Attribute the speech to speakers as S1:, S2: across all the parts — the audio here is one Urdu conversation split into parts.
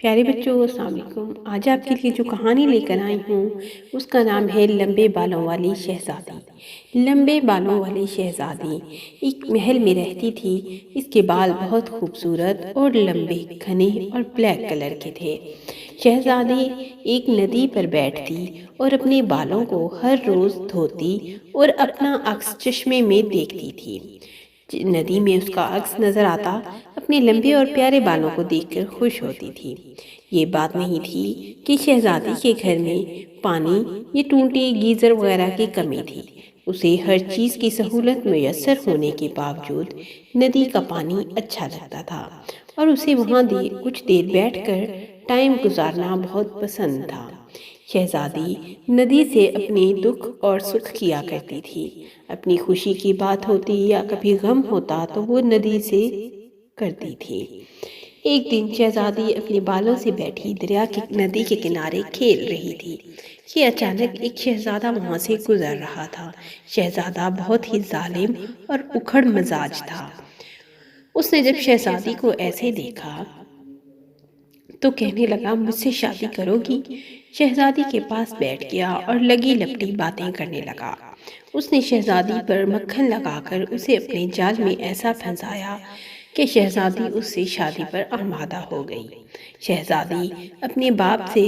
S1: پیارے بچوں، السلام علیکم۔ آج آپ کے لیے جو کہانی لے کر آئی ہوں اس کا نام ہے لمبے بالوں والی شہزادی۔ لمبے بالوں والی شہزادی ایک محل میں رہتی تھی۔ اس کے بال بہت خوبصورت اور لمبے، گھنے اور بلیک کلر کے تھے۔ شہزادی ایک ندی پر بیٹھتی اور اپنے بالوں کو ہر روز دھوتی اور اپنا عکس چشمے میں دیکھتی تھی۔ ندی میں اس کا عکس نظر آتا، اپنے لمبے اور پیارے بالوں کو دیکھ کر خوش ہوتی تھی۔ یہ بات نہیں تھی کہ شہزادی کے گھر میں پانی یا ٹونٹی، گیزر وغیرہ کی کمی تھی۔ اسے ہر چیز کی سہولت میسر ہونے کے باوجود ندی کا پانی اچھا لگتا تھا اور اسے وہاں کچھ دیر بیٹھ کر ٹائم گزارنا بہت پسند تھا۔ شہزادی ندی سے اپنے دکھ اور سکھ کیا کرتی تھی۔ اپنی خوشی کی بات ہوتی یا کبھی غم ہوتا تو وہ ندی سے کرتی تھی۔ ایک دن شہزادی اپنے بالوں سے بیٹھی ندی کے کنارے کھیل رہی تھی کہ اچانک ایک شہزادہ وہاں سے گزر رہا تھا۔ شہزادہ بہت ہی ظالم اور اکھڑ مزاج تھا۔ اس نے جب شہزادی کو ایسے دیکھا تو کہنے لگا، مجھ سے شادی کرو گی؟ شہزادی کے پاس بیٹھ گیا اور لگی لپٹی باتیں کرنے لگا۔ اس نے شہزادی پر مکھن لگا کر اسے اپنے جال میں ایسا پھنسایا کہ شہزادی اس سے شادی پر آمادہ ہو گئی۔ شہزادی اپنے باپ سے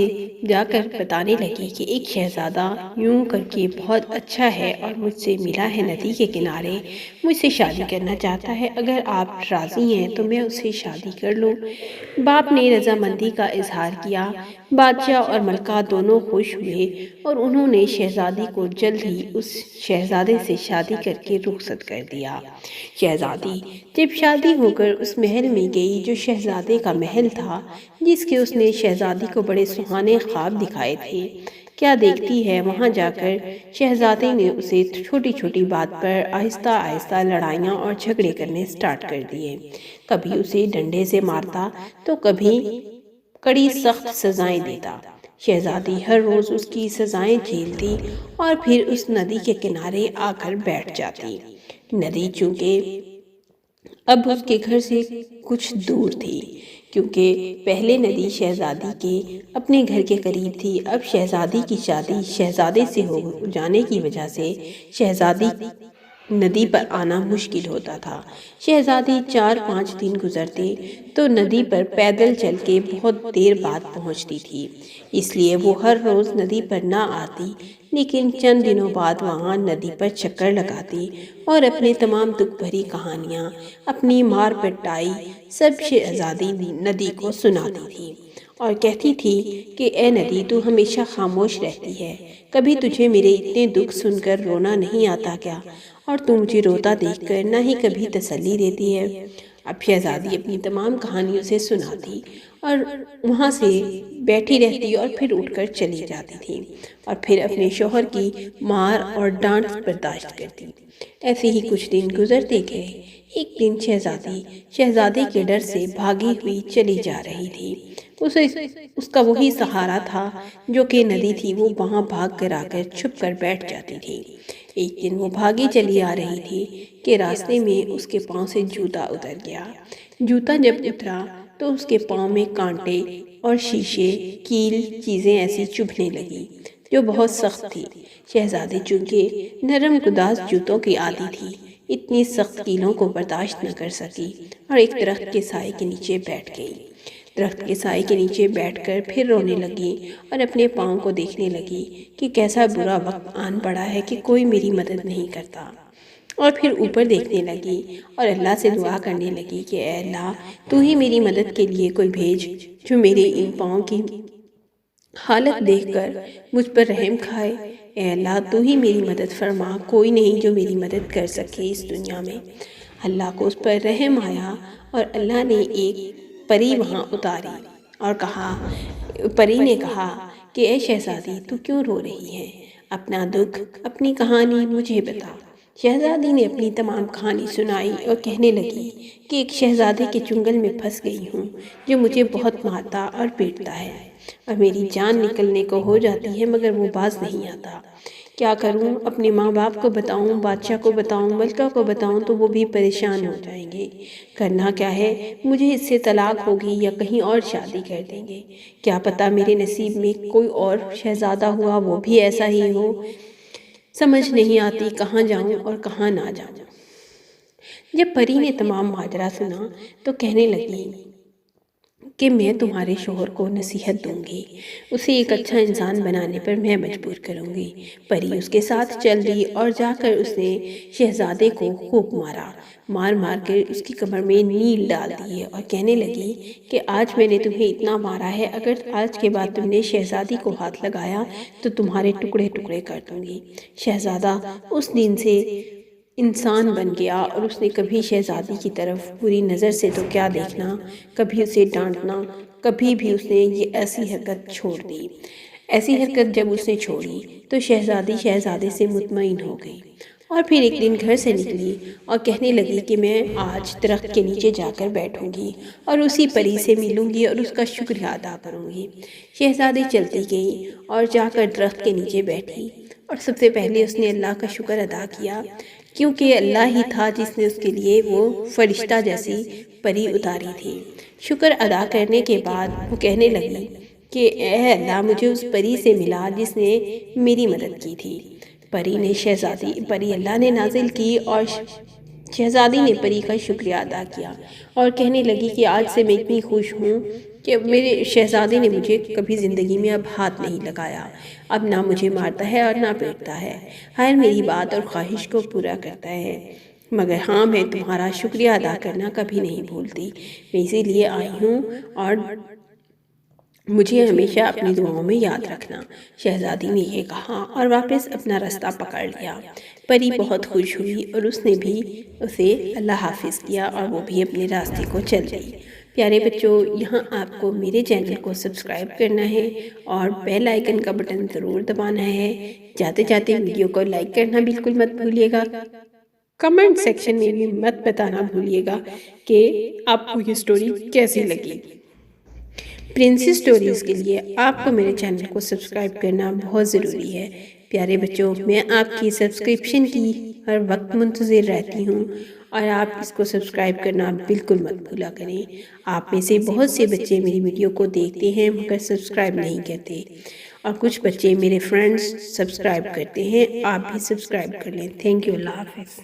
S1: جا کر بتانے لگی کہ ایک شہزادہ یوں کر کے بہت اچھا ہے اور مجھ سے ملا ہے ندی کے کنارے، مجھ سے شادی کرنا چاہتا ہے، اگر آپ راضی ہیں تو میں اس سے شادی کر لوں۔ باپ نے رضامندی کا اظہار کیا۔ بادشاہ اور ملکہ دونوں خوش ہوئے اور انہوں نے شہزادی کو جلد ہی اس شہزادے سے شادی کر کے رخصت کر دیا۔ شہزادی جب شادی ہو کر اس محل میں گئی جو شہزادے کا محل تھا، جس کے اس نے شہزادی کو بڑے سہانے خواب دکھائے تھے، کیا دیکھتی ہے وہاں جا کر شہزادے نے اسے چھوٹی چھوٹی بات پر آہستہ آہستہ لڑائیاں اور جھگڑے کرنے سٹارٹ کر دیے۔ کبھی اسے ڈنڈے سے مارتا تو کبھی کڑی سخت سزائیں دیتا۔ شہزادی ہر روز اس کی سزائیں جھیلتی اور پھر اس ندی کے کنارے آ کر بیٹھ جاتی۔ ندی چونکہ اب اس کے گھر سے کچھ دور تھی، کیونکہ پہلے ندی شہزادی کے اپنے گھر کے قریب تھی۔ اب شہزادی کی شادی شہزادے سے ہو جانے کی وجہ سے شہزادی ندی پر آنا مشکل ہوتا تھا۔ شہزادی 4-5 دن گزرتے تو ندی پر پیدل چل کے بہت دیر بعد پہنچتی تھی، اس لیے وہ ہر روز ندی پر نہ آتی، لیکن چند دنوں بعد وہاں ندی پر چکر لگاتی اور اپنے تمام دکھ بھری کہانیاں، اپنی مار پٹائی سب شہزادی ندی کو سناتی تھی اور کہتی تھی کہ اے ندی، تو ہمیشہ خاموش رہتی ہے، کبھی تجھے میرے اتنے دکھ سن کر رونا نہیں آتا کیا؟ اور تو مجھے روتا دیکھ کر نہ ہی کبھی تسلی دیتی ہے۔ اب شہزادی اپنی تمام کہانیوں سے سناتی اور وہاں سے بیٹھی رہتی اور پھر اٹھ کر چلی جاتی تھی اور پھر اپنے شوہر کی مار اور ڈانٹ برداشت کرتی۔ ایسے ہی کچھ دن گزرتے گئے۔ ایک دن شہزادی شہزادے کے ڈر سے بھاگی ہوئی چلی جا رہی تھی۔ اس کا وہی سہارا تھا جو کہ ندی تھی، وہ وہاں بھاگ کر آ کر چھپ کر بیٹھ جاتی تھی۔ ایک دن وہ بھاگی چلی آ رہی تھی کہ راستے میں اس کے پاؤں سے جوتا اتر گیا۔ جوتا جب اترا تو اس کے پاؤں میں کانٹے اور شیشے، کیل چیزیں ایسی چبھنے لگی جو بہت سخت تھی۔ شہزادی چونکہ نرم گداز جوتوں کی عادی تھی، اتنی سخت کیلوں کو برداشت نہ کر سکی اور ایک درخت کے سائے کے نیچے بیٹھ گئی۔ درخت کے سائے کے نیچے بیٹھ کر پھر رونے لگی اور اپنے پاؤں کو دیکھنے لگی کہ کیسا برا وقت آن پڑا ہے کہ کوئی میری مدد نہیں کرتا، اور پھر اوپر دیکھنے لگی اور اللہ سے دعا کرنے لگی کہ اے اللہ، تو ہی میری مدد کے لیے کوئی بھیج جو میرے ان پاؤں کی حالت دیکھ کر مجھ پر رحم کھائے۔ اے اللہ، تو ہی میری مدد فرما، کوئی نہیں جو میری مدد کر سکے اس دنیا میں۔ اللہ کو اس پر رحم آیا اور اللہ نے ایک پری وہاں اتاری اور پری نے کہا کہ اے شہزادی، تو کیوں رو رہی ہے؟ اپنا دکھ، اپنی کہانی مجھے بتا۔ شہزادی نے اپنی تمام کہانی سنائی اور کہنے لگی کہ ایک شہزادے کے چنگل میں پھنس گئی ہوں جو مجھے بہت مارتا اور پیٹتا ہے اور میری جان نکلنے کو ہو جاتی ہے مگر وہ باز نہیں آتا۔ کیا کروں؟ اپنے ماں باپ کو بتاؤں، بادشاہ کو بتاؤں، ملکہ کو بتاؤں تو وہ بھی پریشان ہو جائیں گے۔ کرنا کیا ہے؟ مجھے اس سے طلاق ہوگی یا کہیں اور شادی کر دیں گے۔ کیا پتہ میرے نصیب میں کوئی اور شہزادہ ہوا وہ بھی ایسا ہی ہو۔ سمجھ نہیں آتی کہاں جاؤں اور کہاں نہ جاؤں۔ جب پری نے تمام ماجرا سنا تو کہنے لگی کہ میں تمہارے شوہر کو نصیحت دوں گی، اسے ایک اچھا انسان بنانے پر میں مجبور کروں گی۔ پری اس کے ساتھ چل دی اور جا کر اس نے شہزادے کو خوب مارا، مار مار کر اس کی کمر میں نیل ڈال دیے اور کہنے لگی کہ آج میں نے تمہیں اتنا مارا ہے، اگر آج کے بعد تم نے شہزادی کو ہاتھ لگایا تو تمہارے ٹکڑے ٹکڑے کر دوں گی۔ شہزادہ اس دن سے انسان بن گیا اور اس نے کبھی شہزادی کی طرف بری نظر سے تو کیا دیکھنا، کبھی اسے ڈانٹنا، کبھی بھی اس نے یہ ایسی حرکت چھوڑ دی۔ ایسی حرکت جب اس نے چھوڑی تو شہزادی شہزادے سے مطمئن ہو گئی اور پھر ایک دن گھر سے نکلی اور کہنے لگی کہ میں آج درخت کے نیچے جا کر بیٹھوں گی اور اسی پری سے ملوں گی اور اس کا شکریہ ادا کروں گی۔ شہزادی چلتی گئی اور جا کر درخت کے نیچے بیٹھی اور سب سے پہلے اس نے اللہ کا شکر ادا کیا، کیونکہ اللہ ہی تھا جس نے اس کے لیے وہ فرشتہ جیسی پری اتاری تھی۔ شکر ادا کرنے کے بعد وہ کہنے لگی کہ اے اللہ، مجھے اس پری سے ملا جس نے میری مدد کی تھی۔ پری اللہ نے نازل کی اور شہزادی نے پری کا شکریہ ادا کیا اور کہنے لگی کہ آج سے میں اتنی خوش ہوں کہ میرے شہزادے نے مجھے کبھی زندگی میں اب ہاتھ نہیں لگایا، اب نہ مجھے مارتا ہے اور نہ پیٹتا ہے، ہر میری بات اور خواہش کو پورا کرتا ہے۔ مگر ہاں، میں تمہارا شکریہ ادا کرنا کبھی نہیں بھولتی، میں اسی لیے آئی ہوں اور مجھے ہمیشہ اپنی دعاؤں میں یاد رکھنا۔ شہزادی نے یہ کہا اور واپس اپنا راستہ پکڑ لیا۔ پری بہت خوش ہوئی اور اس نے بھی اسے اللہ حافظ کیا اور وہ بھی اپنے راستے کو چل گئی۔ پیارے بچوں، یہاں آپ کو میرے چینل کو سبسکرائب کرنا ہے اور بیل آئیکن کا بٹن ضرور دبانا ہے۔ جاتے جاتے ویڈیو کو لائک کرنا بالکل مت بھولیے گا۔ کمنٹ سیکشن میں بھی مت بتانا بھولیے گا کہ آپ کو یہ سٹوری کیسی لگی۔ پرنسس سٹوریز کے لیے آپ کو میرے چینل کو سبسکرائب کرنا بہت ضروری ہے۔ پیارے بچوں، میں آپ کی سبسکرپشن کی ہر وقت منتظر رہتی ہوں اور آپ اس کو سبسکرائب کرنا بالکل مت بھولا کریں۔ آپ میں سے بہت سے بچے میری ویڈیو کو دیکھتے ہیں مگر سبسکرائب نہیں کرتے، اور کچھ بچے میرے فرینڈز سبسکرائب کرتے ہیں۔ آپ بھی سبسکرائب کر لیں۔ تھینک یو، اللہ حافظ۔